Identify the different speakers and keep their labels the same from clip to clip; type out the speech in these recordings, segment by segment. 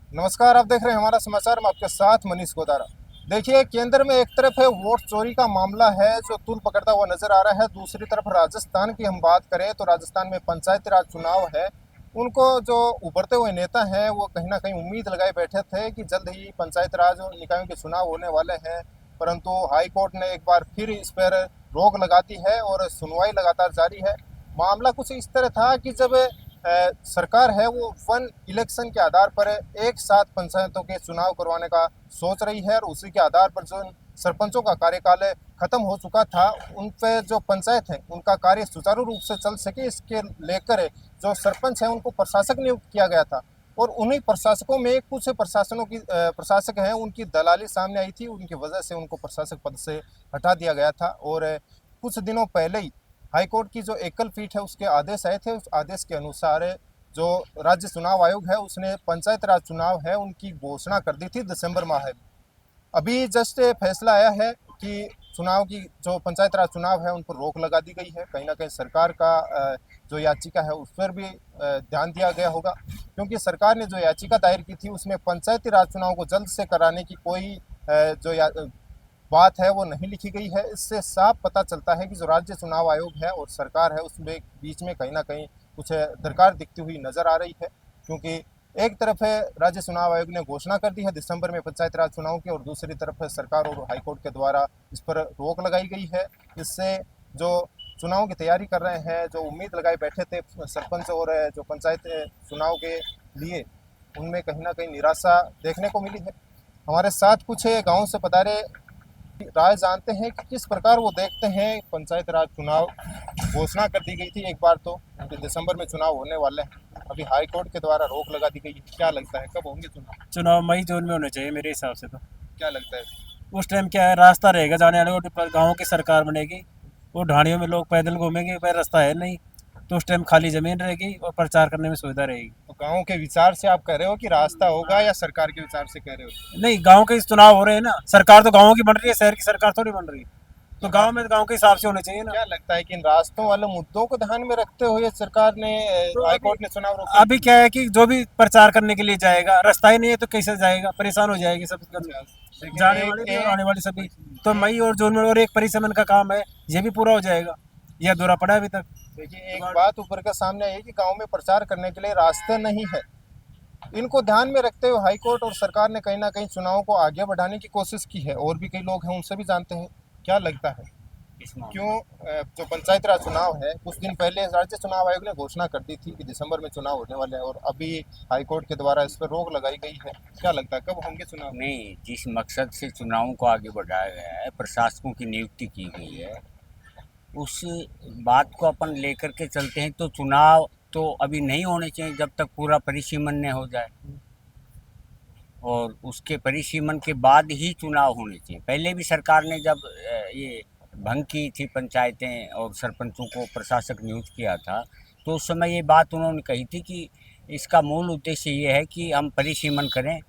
Speaker 1: नमस्कार, आप देख रहे हैं हमारा समाचार। मैं आपके साथ मनीष गोदारा। देखिए, केंद्र में एक तरफ है वोट चोरी का मामला है जो तूल पकड़ता हुआ नजर आ रहा है। दूसरी तरफ राजस्थान की हम बात करें तो राजस्थान में पंचायती राज चुनाव है। उनको जो उभरते हुए नेता हैं वो कहीं ना कहीं उम्मीद लगाए बैठे थे कि जल्द ही पंचायत राज और निकायों के चुनाव होने वाले हैं, परंतु हाई कोर्ट ने एक बार फिर इस पर रोक लगा दी है और सुनवाई लगातार जारी है। मामला कुछ इस तरह था कि जब सरकार है वो वन इलेक्शन के आधार पर एक साथ पंचायतों के चुनाव करवाने का सोच रही है, और उसी के आधार पर जो सरपंचों का कार्यकाल खत्म हो चुका था, उन पे जो पंचायत है उनका कार्य सुचारू रूप से चल सके इसके लेकर जो सरपंच है उनको प्रशासक नियुक्त किया गया था। और उन्हीं प्रशासकों में कुछ प्रशासनों की प्रशासक हैं उनकी दलाली सामने आई थी, उनकी वजह से उनको प्रशासक पद से हटा दिया गया था। और कुछ दिनों पहले ही हाईकोर्ट की जो एकल पीठ है उसके आदेश आए थे। उस आदेश के अनुसार जो राज्य चुनाव आयोग है उसने पंचायत राज चुनाव है उनकी घोषणा कर दी थी दिसंबर माह में। अभी जस्ट फैसला आया है कि चुनाव की जो पंचायत राज चुनाव है उन पर रोक लगा दी गई है। कहीं ना कहीं सरकार का जो याचिका है उस पर भी ध्यान दिया गया होगा, क्योंकि सरकार ने जो याचिका दायर की थी उसमें पंचायती राज चुनाव को जल्द से कराने की कोई जो बात है वो नहीं लिखी गई है। इससे साफ पता चलता है कि जो राज्य चुनाव आयोग है और सरकार है उसमें बीच में कहीं ना कहीं कुछ दरकार दिखती हुई नजर आ रही है। क्योंकि एक तरफ है राज्य चुनाव आयोग ने घोषणा कर दी है दिसंबर में पंचायत राज चुनाव की, और दूसरी तरफ है सरकार और हाईकोर्ट के द्वारा इस पर रोक लगाई गई है। इससे जो चुनाव की तैयारी कर रहे हैं, जो उम्मीद लगाए बैठे थे सरपंच और जो पंचायत चुनाव के लिए, उनमें कहीं ना कहीं निराशा देखने को मिली है। हमारे साथ कुछ गाँव से पधारे राय जानते हैं कि किस प्रकार वो देखते हैं। पंचायत राज चुनाव घोषणा कर दी गई थी एक बार तो कि दिसंबर में चुनाव होने वाले हैं, अभी हाई कोर्ट के द्वारा रोक लगा दी गई है। क्या लगता है कब होंगे चुनाव?
Speaker 2: चुनाव मई जून में होने चाहिए मेरे हिसाब से तो।
Speaker 1: क्या लगता है?
Speaker 2: उस टाइम क्या है, रास्ता रहेगा जाने आने को, गाँव की सरकार बनेगी, वो ढाणियों में लोग पैदल घूमेंगे, पर रास्ता है नहीं, तो उस टाइम खाली ज़मीन रहेगी और प्रचार करने में सुविधा रहेगी।
Speaker 1: तो गाँव के विचार से आप कह रहे हो कि रास्ता होगा, या सरकार के विचार से कह रहे हो?
Speaker 2: नहीं, गाँव के चुनाव हो रहे हैं ना, सरकार तो गाँव की बन रही है, शहर की सरकार थोड़ी बन रही है। तो गाँव में गाँव के हिसाब से होने चाहिए ना।
Speaker 1: क्या लगता है कि इन रास्तों वाले मुद्दों को ध्यान में रखते हुए सरकार ने
Speaker 2: तो
Speaker 1: हाई
Speaker 2: अभी
Speaker 1: कोर्ट ने चुनाव रोके?
Speaker 2: अभी क्या है कि जो भी प्रचार करने के लिए जाएगा, रास्ता ही नहीं है तो कैसे जाएगा, परेशान हो जाएगी सब
Speaker 1: अच्छा, लेकिन
Speaker 2: जाने
Speaker 1: एक
Speaker 2: वाले भी और
Speaker 1: एक
Speaker 2: आने वाले सभी। तो मई और जून में और एक परिसमन का काम है, ये भी पूरा हो जाएगा, यह अधूरा पड़ा है अभी तक।
Speaker 1: देखिए, एक बात ऊपर का सामने आई है कि गांव में प्रचार करने के लिए रास्ते नहीं है। इनको ध्यान में रखते हुए हाईकोर्ट और सरकार ने कहीं ना कहीं चुनाव को आगे बढ़ाने की कोशिश की है, और भी कई लोग हैं उनसे भी जानते हैं। क्या लगता है क्यों जो पंचायत राज चुनाव है कुछ दिन पहले राज्य चुनाव आयोग ने घोषणा कर दी थी कि दिसंबर में चुनाव होने वाले हैं, और अभी हाईकोर्ट के द्वारा इस पर रोक लगाई गई है। क्या लगता है कब होंगे चुनाव?
Speaker 3: नहीं, जिस मकसद से चुनावों को आगे बढ़ाया गया है, प्रशासकों की नियुक्ति की गई है, उस बात को अपन लेकर के चलते हैं तो चुनाव तो अभी नहीं होने चाहिए जब तक पूरा परिसीमन न हो जाए, और उसके परिसीमन के बाद ही चुनाव होने चाहिए। पहले भी सरकार ने जब ये भंग की थी पंचायतें और सरपंचों को प्रशासक नियुक्त किया था, तो उस समय ये बात उन्होंने कही थी कि इसका मूल उद्देश्य ये है कि हम परिसीमन करें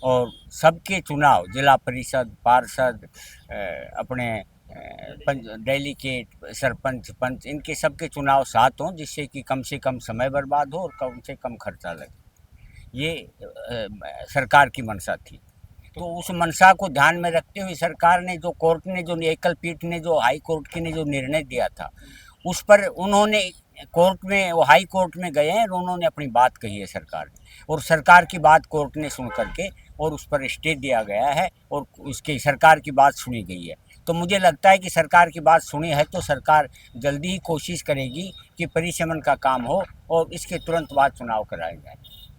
Speaker 3: और सबके चुनाव जिला परिषद, पार्षद, अपने डेलीगेट, सरपंच, पंच, इनके सबके चुनाव साथ हों, जिससे कि कम से कम समय बर्बाद हो और कम से कम खर्चा लगे। ये सरकार की मंशा थी। तो उस मंशा को ध्यान में रखते हुए सरकार ने जो कोर्ट ने जो एकल पीठ ने जो हाई कोर्ट की ने जो निर्णय दिया था, उस पर उन्होंने कोर्ट में, वो हाई कोर्ट में गए हैं और उन्होंने अपनी बात कही है सरकार ने, और सरकार की बात कोर्ट ने सुन करके और उस पर स्टे दिया गया है और उसकी सरकार की बात सुनी गई है। तो मुझे लगता है कि सरकार की बात सुनी है तो सरकार जल्दी ही कोशिश करेगी कि परिशमन का काम हो और इसके तुरंत बाद चुनाव कराए जाए।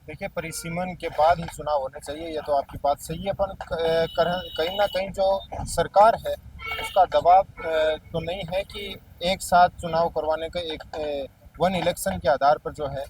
Speaker 1: देखिए, परिसीमन के बाद ही चुनाव होने चाहिए, ये तो आपकी बात सही है, पर कहीं ना कहीं जो सरकार है उसका दबाव तो नहीं है कि एक साथ चुनाव करवाने के एक वन इलेक्शन के आधार पर जो है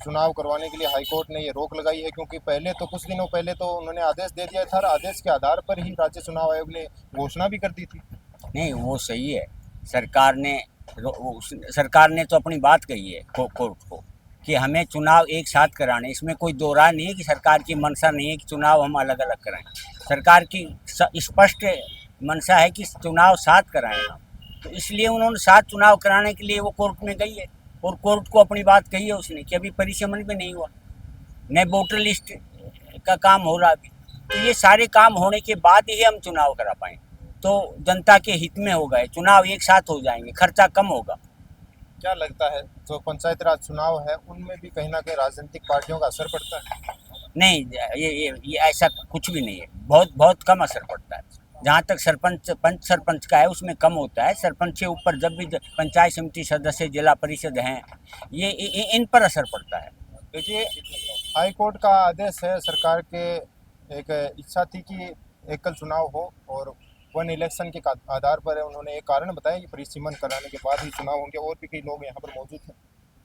Speaker 1: चुनाव करवाने के लिए हाईकोर्ट ने ये रोक लगाई है। क्योंकि पहले तो कुछ दिनों पहले तो उन्होंने आदेश दे दिया था, और आदेश के आधार पर ही राज्य चुनाव आयोग ने घोषणा भी कर दी थी।
Speaker 3: नहीं, वो सही है, सरकार ने सरकार ने तो अपनी बात कही है कोर्ट को कि हमें चुनाव एक साथ कराने, इसमें कोई दो राय नहीं है कि सरकार की मंशा नहीं है कि चुनाव हम अलग अलग कराएं। सरकार की स्पष्ट मंशा है कि चुनाव साथ कराएं, तो इसलिए उन्होंने साथ चुनाव कराने के लिए वो कोर्ट में गई है और कोर्ट को अपनी बात कही है उसने कि अभी परिसीमन भी नहीं हुआ, न वोटर लिस्ट का काम हो रहा अभी, तो ये सारे काम होने के बाद ही हम चुनाव करा पाए, तो जनता के हित में हो गए, चुनाव एक साथ हो जाएंगे, खर्चा कम होगा।
Speaker 1: क्या लगता है जो पंचायती राज चुनाव है उनमें भी कहीं ना कहीं राजनीतिक पार्टियों का असर पड़ता है?
Speaker 3: नहीं, ये ऐसा कुछ भी नहीं है, बहुत बहुत कम असर पड़ता है। जहाँ तक सरपंच पंच सरपंच का है उसमें कम होता है, सरपंच के ऊपर जब भी पंचायत समिति सदस्य, जिला परिषद हैं, इन पर असर पड़ता है।
Speaker 1: देखिए, हाई कोर्ट का आदेश है, सरकार के एक इच्छा थी कि एकल चुनाव हो और वन इलेक्शन के आधार पर है। उन्होंने एक कारण बताया कि परिसीमन कराने के बाद ही चुनाव होंगे। और भी कई लोग यहाँ पर मौजूद हैं।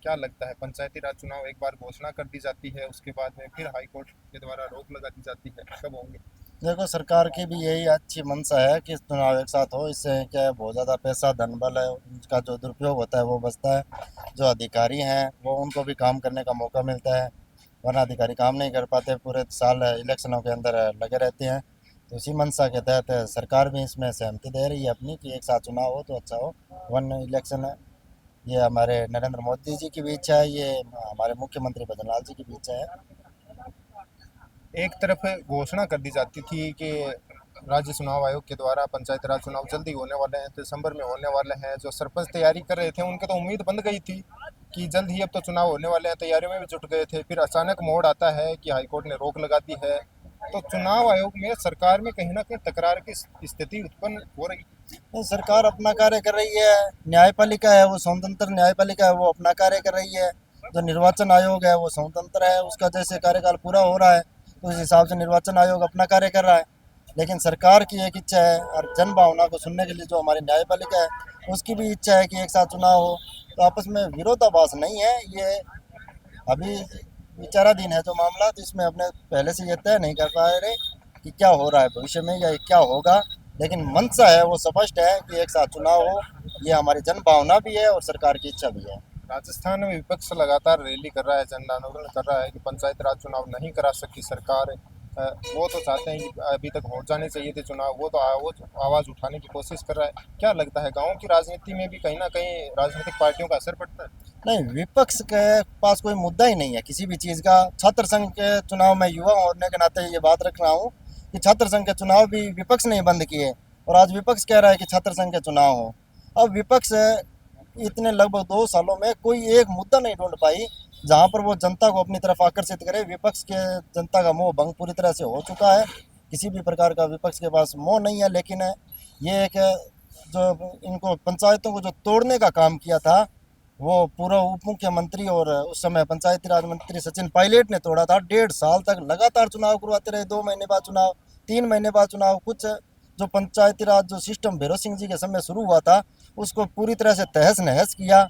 Speaker 1: क्या लगता है, पंचायती राज चुनाव एक बार घोषणा कर दी जाती है, उसके बाद में फिर हाई कोर्ट के द्वारा रोक लगा दी जाती है, कब होंगे?
Speaker 4: देखो, सरकार की भी यही अच्छी मंशा है कि चुनाव एक साथ हो। इससे क्या है, बहुत ज़्यादा पैसा धन बल है उसका जो दुरुपयोग होता है वो बचता है। जो अधिकारी हैं वो उनको भी काम करने का मौका मिलता है, वरना अधिकारी काम नहीं कर पाते, पूरे साल इलेक्शनों के अंदर लगे रहते हैं। तो इसी मंशा के तहत सरकार भी इसमें सहमति दे रही है अपनी कि एक साथ चुनाव हो तो अच्छा हो, वन इलेक्शन है। ये हमारे नरेंद्र मोदी जी की भी इच्छा है, ये हमारे मुख्यमंत्री भजनलाल जी की भी इच्छा है।
Speaker 1: एक तरफ घोषणा कर दी जाती थी कि राज्य चुनाव आयोग के द्वारा पंचायती राज चुनाव जल्दी होने वाले हैं, दिसंबर में होने वाले हैं। जो सरपंच तैयारी कर रहे थे उनके तो उम्मीद बंध गई थी कि जल्द ही अब तो चुनाव होने वाले हैं, तैयारियों में भी जुट गए थे। फिर अचानक मोड़ आता है कि हाईकोर्ट ने रोक लगा दी है। तो चुनाव आयोग में सरकार में कहीं ना कहीं तकरार की स्थिति उत्पन्न हो रही है।
Speaker 4: नहीं, सरकार अपना कार्य कर रही है, न्यायपालिका है वो स्वतंत्र न्यायपालिका है, वो अपना कार्य कर रही है। जो निर्वाचन आयोग है वो स्वतंत्र है, उसका जैसे कार्यकाल पूरा हो रहा है तो उस हिसाब से निर्वाचन आयोग अपना कार्य कर रहा है। लेकिन सरकार की एक इच्छा है और जन भावना को सुनने के लिए जो हमारी न्यायपालिका है उसकी भी इच्छा है कि एक साथ चुनाव हो। तो आपस में विरोधाभास नहीं है, ये अभी विचाराधीन है जो मामला, तो इसमें अपने पहले से ये तय नहीं कर पा रहे कि क्या हो रहा है भविष्य में या क्या होगा। लेकिन मंशा है वो स्पष्ट है कि एक साथ चुनाव हो, ये हमारी जन भावना भी है और सरकार की इच्छा भी है।
Speaker 1: राजस्थान में विपक्ष लगातार रैली कर रहा है, जन आंदोलन कर रहा है कि पंचायत राज चुनाव नहीं करा सकती सरकार। वो तो चाहते हैं कि अभी तक हो जाने चाहिए थे चुनाव, वो तो आवाज़ उठाने की कोशिश कर रहा है। क्या लगता है, गांव की राजनीति में भी कहीं ना कहीं राजनीतिक पार्टियों का असर पड़ता है?
Speaker 4: नहीं, विपक्ष के पास कोई मुद्दा ही नहीं है किसी भी चीज़ का। छात्र संघ के चुनाव में युवा होने के नाते ये बात रख रहा हूँ कि छात्र संघ के चुनाव भी विपक्ष ने बंद किए और आज विपक्ष कह रहा है कि छात्र संघ के चुनाव हो। अब विपक्ष इतने लगभग 2 सालों में कोई एक मुद्दा नहीं ढूंढ पाई जहां पर वो जनता को अपनी तरफ आकर्षित करे। विपक्ष के जनता का मोह भंग पूरी तरह से हो चुका है, किसी भी प्रकार का विपक्ष के पास मोह नहीं है। लेकिन ये एक जो इनको पंचायतों को जो तोड़ने का काम किया था वो पूर्व उप मुख्यमंत्री और उस समय पंचायती राज मंत्री सचिन पायलट ने तोड़ा था। 1.5 साल तक लगातार चुनाव करवाते रहे, 2 महीने बाद चुनाव, 3 महीने बाद चुनाव। कुछ जो पंचायती राज जो सिस्टम भैरव सिंह जी के समय शुरू हुआ था उसको पूरी तरह से तहस नहस किया।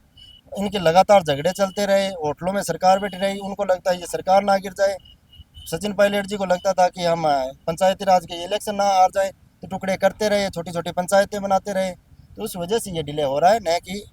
Speaker 4: इनके लगातार झगड़े चलते रहे, होटलों में सरकार बैठी रही, उनको लगता है ये सरकार ना गिर जाए। सचिन पायलट जी को लगता था कि हम पंचायती राज के इलेक्शन ना हार जाए, तो टुकड़े करते रहे, छोटी छोटी पंचायतें बनाते रहे। तो उस वजह से ये डिले हो रहा है, न कि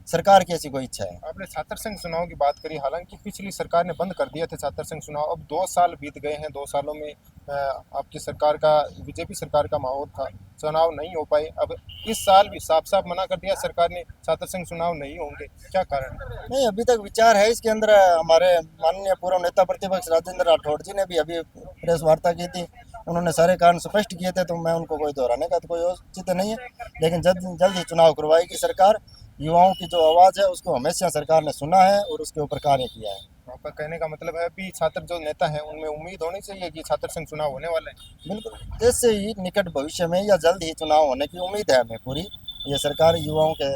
Speaker 4: सरकार की ऐसी कोई इच्छा है।
Speaker 1: आपने छात्र संघ चुनाव की बात करी, हालांकि पिछली सरकार ने बंद कर दिए थे छात्र संघ चुनाव। अब 2 साल बीत गए हैं, 2 सालों में आपकी सरकार का, बीजेपी सरकार का माहौल था, चुनाव नहीं हो पाए। अब इस साल भी साफ साफ मना कर दिया सरकार ने, छात्र संघ चुनाव नहीं होंगे। क्या कारण है?
Speaker 4: नहीं, अभी तक विचार है इसके अंदर। हमारे माननीय पूर्व नेता प्रतिपक्ष राजेंद्र राठौड़ जी ने भी अभी प्रेस वार्ता की थी, उन्होंने सारे कारण स्पष्ट किए थे, तो मैं उनको कोई दोहराने का तो कोई औचित्य नहीं है। लेकिन जल्द ही चुनाव करवाएगी सरकार। युवाओं की जो आवाज़ है उसको हमेशा सरकार ने सुना है और उसके ऊपर कार्य किया है।
Speaker 1: आपका कहने का मतलब है अभी छात्र जो नेता हैं उनमें उम्मीद होनी चाहिए कि छात्र संघ चुनाव होने वाले हैं।
Speaker 4: बिल्कुल, जैसे ही निकट भविष्य में या जल्द ही चुनाव होने की उम्मीद है हमें पूरी। ये सरकार युवाओं के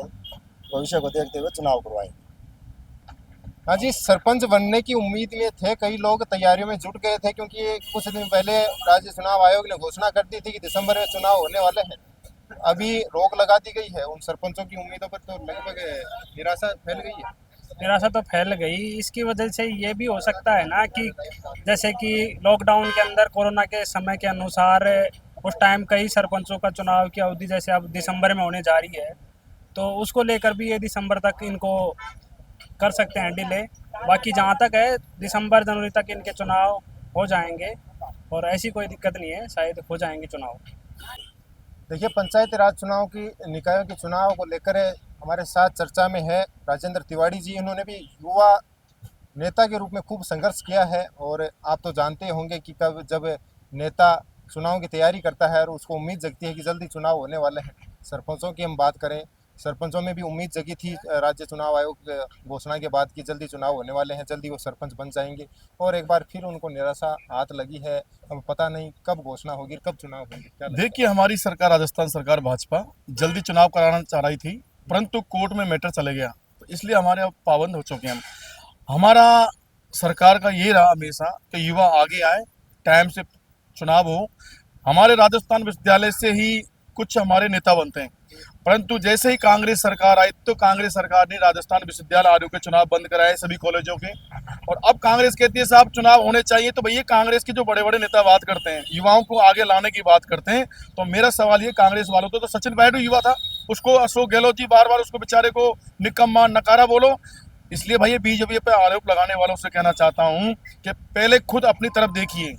Speaker 4: भविष्य को देखते हुए चुनाव करवाएगी।
Speaker 1: हाँ जी, सरपंच बनने की उम्मीद में थे कई लोग, तैयारियों में जुट गए थे, क्योंकि कुछ दिन पहले राज्य चुनाव आयोग ने घोषणा कर दी थी कि दिसंबर में चुनाव होने वाले हैं। अभी रोक लगा दी गई है, उन सरपंचों की उम्मीदों पर तो लगभग निराशा फैल गई है।
Speaker 2: निराशा तो फैल गई। इसकी वजह से ये भी हो सकता है ना कि जैसे कि लॉकडाउन के अंदर कोरोना के समय के अनुसार उस टाइम कई सरपंचों का चुनाव की अवधि जैसे अब दिसंबर में होने जा रही है, तो उसको लेकर भी ये दिसंबर तक इनको कर सकते हैं डिले। बाकी जहाँ तक है दिसंबर जनवरी तक इनके चुनाव हो जाएंगे और ऐसी कोई दिक्कत नहीं है, शायद हो जाएंगे चुनाव।
Speaker 1: देखिए, पंचायती राज चुनाव की, निकायों के चुनाव को लेकर हमारे साथ चर्चा में है राजेंद्र तिवारी जी। इन्होंने भी युवा नेता के रूप में खूब संघर्ष किया है। और आप तो जानते होंगे कि कब जब नेता चुनाव की तैयारी करता है और उसको उम्मीद जगती है कि जल्दी चुनाव होने वाले हैं। सरपंचों की हम बात करें, सरपंचों में भी उम्मीद जगी थी राज्य चुनाव आयोग घोषणा के बाद कि जल्दी चुनाव होने वाले हैं, जल्दी वो सरपंच बन जाएंगे। और एक बार फिर उनको निराशा हाथ लगी है। अब पता नहीं कब घोषणा होगी, कब चुनाव होंगे। क्या लगता है?
Speaker 5: देखिए, हमारी सरकार, राजस्थान सरकार भाजपा जल्दी चुनाव कराना चाह रही थी, परंतु कोर्ट में मैटर चले गया, तो इसलिए हमारे अब पाबंद हो चुके हैं हम। हमारा सरकार का ये रहा हमेशा कि युवा आगे आए, टाइम से चुनाव हो। हमारे राजस्थान विश्वविद्यालय से ही कुछ हमारे नेता बनते हैं, परंतु जैसे ही कांग्रेस सरकार आई तो कांग्रेस सरकार ने राजस्थान विश्वविद्यालय आयोग के चुनाव बंद कराए सभी कॉलेजों के। और अब कांग्रेस कहती है साहब चुनाव होने चाहिए। तो भैया कांग्रेस के जो बड़े बड़े नेता बात करते हैं, युवाओं को आगे लाने की बात करते हैं, तो मेरा सवाल ये कांग्रेस वालों तो सचिन पायलट युवा था, उसको अशोक गहलोत जी बार बार उसको बेचारे को निकम्मा नकारा बोलो। इसलिए भैया बीजेपी पे आरोप लगाने वालों से कहना चाहता हूँ कि पहले खुद अपनी तरफ देखिए।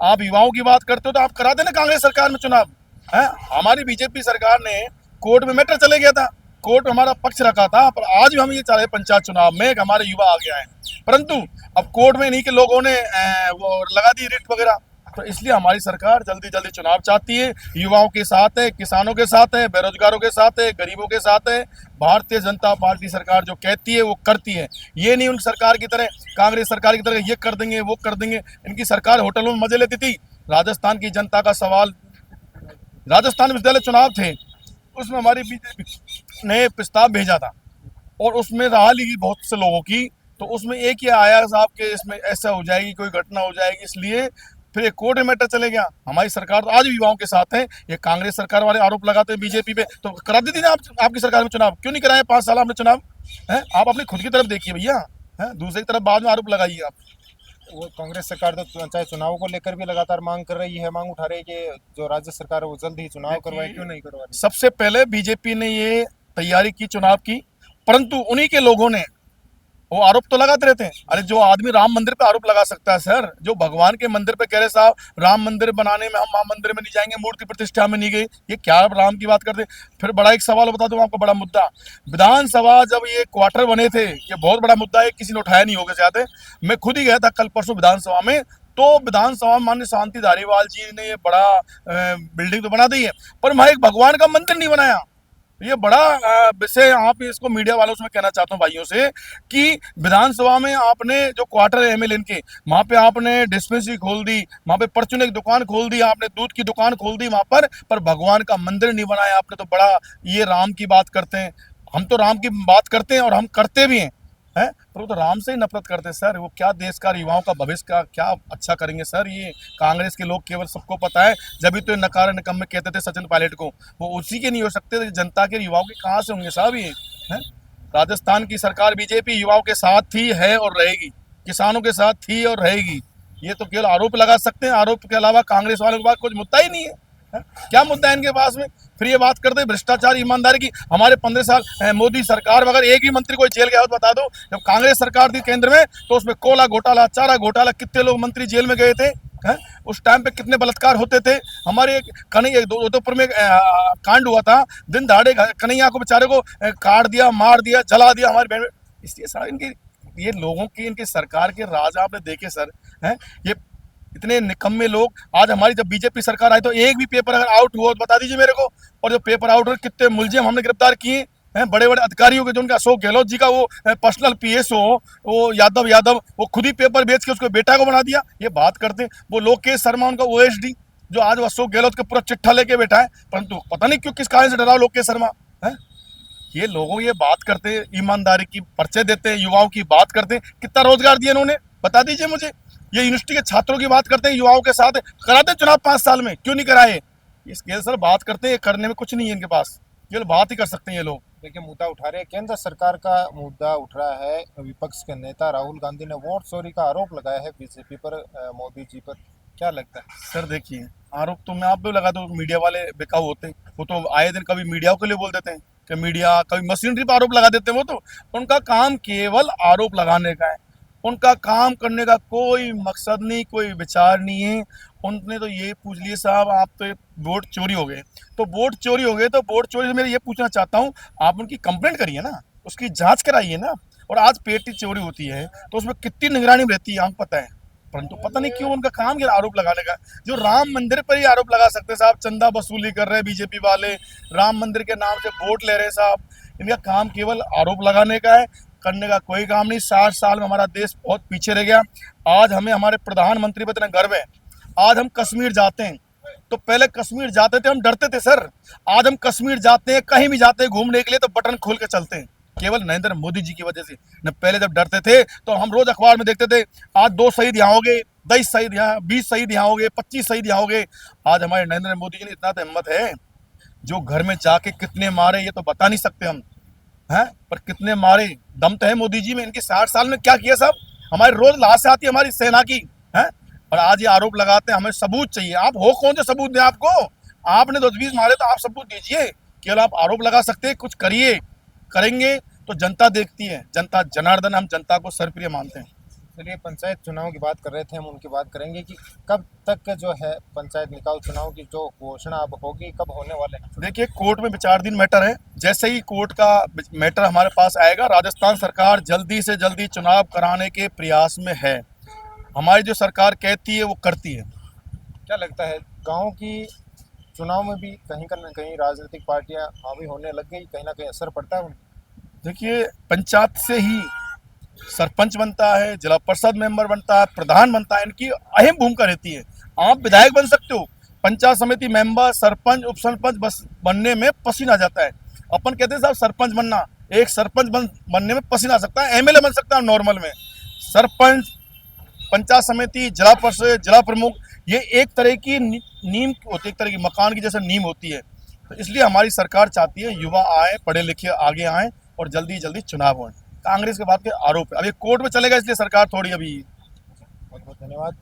Speaker 5: आप युवाओं की बात करते हो तो आप करा देना कांग्रेस सरकार में चुनाव है। हमारी बीजेपी सरकार ने कोर्ट में मैटर चले गया था, कोर्ट हमारा पक्ष रखा था, पर आज भी हम ये चाह रहे पंचायत चुनाव में कि हमारे युवा आगे आए, परंतु अब कोर्ट में नहीं कि लोगों ने वो लगा दी रिट वगैरह। तो इसलिए हमारी सरकार जल्दी जल्दी चुनाव चाहती है, युवाओं के साथ है, किसानों के साथ है, बेरोजगारों के साथ है, गरीबों के साथ है। भारतीय जनता पार्टी सरकार जो कहती है वो करती है। ये नहीं उन सरकार की तरह, कांग्रेस सरकार की तरह ये कर देंगे वो कर देंगे। इनकी सरकार होटलों में मजे लेती थी। राजस्थान की जनता का सवाल, राजस्थान विश्वविद्यालय चुनाव थे, उसमें हमारी बीजेपी ने प्रस्ताव भेजा था और उसमें राह ली बहुत से लोगों की। तो उसमें एक ही आया साहब के इसमें ऐसा हो जाएगी, कोई घटना हो जाएगी, इसलिए फिर एक कोर्ट में मैटर चले गया। हमारी सरकार तो आज भी युवाओं के साथ है। ये कांग्रेस सरकार वाले आरोप लगाते हैं बीजेपी पे, तो करा दी थी ना आपकी सरकार में चुनाव, क्यों नहीं कराए 5 साल आपने चुनाव है? आप अपनी खुद की तरफ देखिए भैया, है दूसरी तरफ बाद में आरोप लगाइए आप।
Speaker 1: वो कांग्रेस सरकार तो चाहे चुनाव को लेकर भी लगातार मांग कर रही है, मांग उठा रही है कि जो राज्य सरकार है वो जल्द ही चुनाव करवाए, क्यों नहीं करवा रही?
Speaker 5: सबसे पहले बीजेपी ने ये तैयारी की चुनाव की, परंतु उन्हीं के लोगों ने वो आरोप तो लगाते रहते हैं। अरे जो आदमी राम मंदिर पे आरोप लगा सकता है सर, जो भगवान के मंदिर पे कह रहे साहब राम मंदिर बनाने में हम राम मंदिर में नहीं जाएंगे, मूर्ति प्रतिष्ठा में नहीं गए, ये क्या राम की बात करते। फिर बड़ा एक सवाल बता दूं आपको, बड़ा मुद्दा, विधानसभा जब ये क्वार्टर बने थे, ये बहुत बड़ा मुद्दा है, किसी ने उठाया नहीं होगा शायद। मैं खुद ही गया था कल परसों विधानसभा में, तो विधानसभा माननीय शांति धारीवाल जी ने ये बड़ा बिल्डिंग तो बना दी है, पर वहां एक भगवान का मंदिर नहीं बनाया। ये बड़ा विषय आप इसको मीडिया वालों से मैं कहना चाहता हूँ भाइयों से कि विधानसभा में आपने जो क्वार्टर है एमएलए के, वहाँ पे आपने डिस्पेंसरी खोल दी, वहाँ पे परचून की दुकान खोल दी, आपने दूध की दुकान खोल दी वहाँ पर भगवान का मंदिर नहीं बनाया आपने। तो बड़ा ये राम की बात करते हैं, हम तो राम की बात करते हैं और हम करते भी हैं, पर वो तो राम से ही नफरत करते हैं सर। वो क्या देश का, युवाओं का भविष्य का क्या अच्छा करेंगे सर? ये कांग्रेस के लोग केवल, सबको पता है, जब भी तो नकार निकम्मे कहते थे सचिन पायलट को, वो उसी के नहीं हो सकते थे, जनता के युवाओं के कहाँ से होंगे साहब ये है? राजस्थान की सरकार बीजेपी युवाओं के साथ थी, है और रहेगी, किसानों के साथ थी और रहेगी। ये तो केवल आरोप लगा सकते हैं, आरोप के अलावा कांग्रेस वालों के पास कुछ मुद्दा ही नहीं है। क्या मुद्दा है इनके पास में? फिर ये बात करते हैं भ्रष्टाचार ईमानदारी की। हमारे 15 साल मोदी सरकार में अगर एक ही मंत्री कोई जेल गया हो तो बता दो। जब कांग्रेस सरकार थी केंद्र में तो उसमें कोला घोटाला, चारा घोटाला, कितने लोग मंत्री जेल में गए थे, उस टाइम पे कितने बलात्कार होते थे। हमारे कन्हैया उदयपुर में कांड हुआ था, दिन दहाड़े कन्हैया को बेचारे को काट दिया, मार दिया, जला दिया हमारे बहन। इसलिए सर इनकी, ये लोगों की, इनकी सरकार के राज आपने देखे सर, ये इतने निकम्मे लोग। आज हमारी जब बीजेपी सरकार आई तो एक भी पेपर अगर आउट हुआ तो बता दीजिए मेरे को। और जो पेपर आउट हुए, कितने मुलजिम हमने गिरफ्तार किए हैं, बड़े बड़े अधिकारियों के, जो उनका अशोक गहलोत जी का वो पर्सनल पीएसओ वो यादव वो खुद ही पेपर बेच के उसको बेटा को बना दिया। ये बात करते हैं वो लोकेश शर्मा, उनका ओएसडी, जो आज अशोक गहलोत का पूरा चिट्ठा लेके बैठा है, परंतु पता नहीं क्यों, किस कारण से डरा लोकेश शर्मा है। ये लोगों ये बात करते हैं, ईमानदारी की परिचय देते हैं, युवाओं की बात करते हैं। कितना रोजगार दिया इन्होंने बता दीजिए मुझे। ये यूनिवर्सिटी के छात्रों की बात करते हैं, युवाओं के साथ कराते चुनाव 5 साल में, क्यों नहीं कराए? इसके सर बात करते हैं, करने में कुछ नहीं है इनके पास, केवल बात ही कर सकते हैं ये लोग।
Speaker 1: देखिए मुद्दा उठा रहे हैं, केंद्र सरकार का मुद्दा उठ रहा है। विपक्ष के नेता राहुल गांधी ने वोट चोरी का आरोप लगाया है बीजेपी पर, मोदी जी पर। क्या लगता है
Speaker 5: सर? देखिए आरोप तो मैं आप भी लगा दो, मीडिया वाले बेकाऊ होते हैं, वो तो आए दिन कभी मीडिया के लिए बोल देते हैं कि मीडिया, कभी मशीनरी पर आरोप लगा देते हैं। वो तो उनका काम केवल आरोप लगाने का है, उनका काम करने का कोई मकसद नहीं, कोई विचार नहीं है। उनने तो ये पूछ लिए साहब आप तो वोट चोरी हो गए, तो वोट चोरी हो गए, तो वोट चोरी से मैं ये पूछना चाहता हूँ, आप उनकी कंप्लेंट करिए ना, उसकी जांच कराइए ना। और आज पेटी चोरी होती है तो उसमें कितनी निगरानी रहती है हमको पता है, परंतु पता नहीं क्यों उनका काम क्या आरोप लगाने का। जो राम मंदिर पर ही आरोप लगा सकते हैं साहब, चंदा वसूली कर रहे हैं बीजेपी वाले, राम मंदिर के नाम से वोट ले रहे हैं साहब, इनका काम केवल आरोप लगाने का है, करने का कोई काम नहीं। 60 साल में हमारा देश बहुत पीछे रह गया। आज हमें हमारे प्रधानमंत्री पर इतना गर्व है। आज हम कश्मीर जाते हैं तो पहले कश्मीर जाते थे हम डरते थे सर, आज हम कश्मीर जाते हैं, कहीं भी जाते हैं घूमने के लिए तो बटन खोल के चलते हैं, केवल नरेंद्र मोदी जी की वजह से। न पहले जब डरते थे तो हम रोज अखबार में देखते थे आज 2 शहीद यहाँ हो गए, 10 शहीद यहाँ, 20 शहीद यहाँ हो गए, 25 शहीद यहाँ हो गए। आज हमारे नरेंद्र मोदी जी ने इतना तो हिम्मत है, जो घर में जाके कितने मारे ये तो बता नहीं सकते हम हैं, पर कितने मारे दम तो है मोदी जी में। इनके 60 साल में क्या किया साहब, हमारे रोज लाश आती है हमारी सेना की है, और आज ये आरोप लगाते हैं। हमें सबूत चाहिए। आप हो कौन जो सबूत दें आपको? आपने 10-20 मारे तो आप सबूत दीजिए, केवल आप आरोप लगा सकते हैं। कुछ करिए, करेंगे तो जनता देखती है, जनता जनार्दन, हम जनता को सर्वप्रिय मानते हैं।
Speaker 1: चलिए, पंचायत चुनाव की बात कर रहे थे हम, उनकी बात करेंगे कि कब तक जो है पंचायत निकाय चुनाव की जो घोषणा अब होगी, कब होने वाले हैं?
Speaker 5: देखिए, कोर्ट में विचाराधीन मैटर है। जैसे ही कोर्ट का मैटर हमारे पास आएगा, राजस्थान सरकार जल्दी से जल्दी चुनाव कराने के प्रयास में है। हमारी जो सरकार कहती है वो करती है।
Speaker 1: क्या लगता है, गांव की चुनाव में भी कहीं ना कहीं राजनीतिक पार्टियां हावी होने लग गई, कहीं ना कहीं असर पड़ता है उन?
Speaker 5: देखिए, पंचायत से ही सरपंच बनता है, जिला परिषद मेंबर बनता है, प्रधान बनता है, इनकी अहम भूमिका रहती है। आप विधायक बन सकते हो, पंचायत समिति मेंबर, सरपंच, उप सरपंच बस बनने में पसीना आ जाता है। अपन कहते हैं साहब सरपंच बनना, एक सरपंच बनने में पसीना आ सकता है, एमएलए बन सकता है नॉर्मल में। सरपंच, पंचायत समिति, जिला परिषद, जिला प्रमुख, ये एक तरह की नींव होती है, एक तरह की मकान की जैसे नींव होती है। तो इसलिए हमारी सरकार चाहती है युवा आए, पढ़े लिखे आगे आए और जल्दी जल्दी चुनाव हों। कांग्रेस के बात के आरोप है, अब ये कोर्ट में चलेगा, इसलिए सरकार थोड़ी अभी।
Speaker 1: बहुत बहुत धन्यवाद।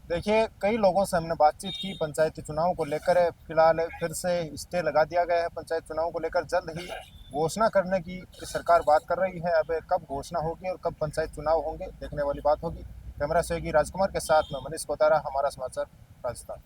Speaker 1: देखिए, कई लोगों से हमने बातचीत की पंचायती चुनाव को लेकर। फिलहाल फिर से स्टे लगा दिया गया है पंचायत चुनाव को लेकर, जल्द ही घोषणा करने की सरकार बात कर रही है। अब कब घोषणा होगी और कब पंचायत चुनाव होंगे, देखने वाली बात होगी। कैमरा सहयोगी राजकुमार के साथ में मनीष कोतारा, हमारा समाचार राजस्थान।